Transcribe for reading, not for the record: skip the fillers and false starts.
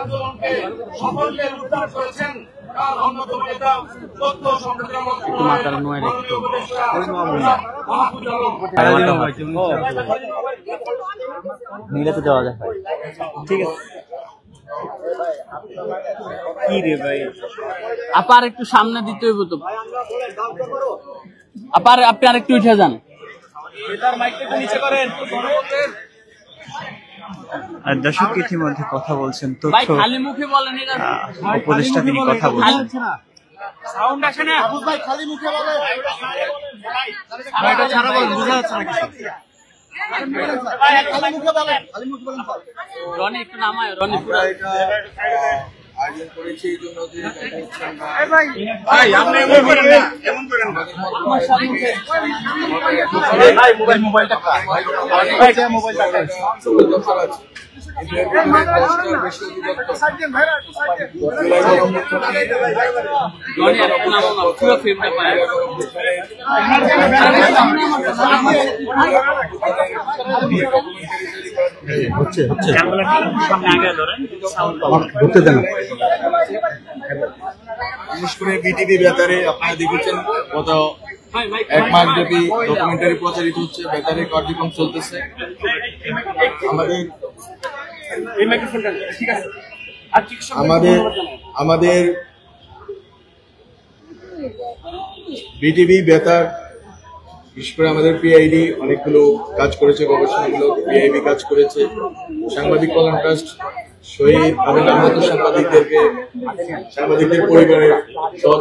আন্দোলনকে সাফল্যের উদ্ধার করেছেন তার অন্যতম নেতা তথ্য সম্প্রচার নিলে তো যাওয়া যায়। ঠিক আছে কি রে ভাই, আপার একটু সামনে দিতে হইব তো। আপার আপনি আর একটু উঠে যান। আর দর্শক ইতিমধ্যে কথা বলছেন তথ্য খালি মুখে বলেন, উপদেষ্টা তিনি কথা বলছেন। সাউন্ড আসে না ভাই, খালি মুখে বলেন। এটা ছাড়া বলেন, বুঝা যাচ্ছে না কিছু। খালি মুখে বলেন, খালি মুখে বলেন। রনি একটু নামায়, রনি পুরো আয়োজন করেছি এই জন্য যে ভাই আপনি এমন করেন না, এমন করেন না। ভাই মোবাইলটা কাট, ভাই মোবাইলটা কাট। বিশেষ করে বিটিভি বেতারে আপনারা দেখেছেন গত এক মাস ব্যাপী ডকুমেন্টারি প্রচারিত হচ্ছে, বেতারে কার্যক্রম চলতেছে। আমাদের বিটিভি বেতার বিশেষ করে আমাদের পিআইডি অনেকগুলো কাজ করেছে, গবেষণামূলক পিআইবি কাজ করেছে। সাংবাদিক কল্যাণ ট্রাস্ট শহীদ এবং সাংবাদিকদের পরিবারের সহযোগিতা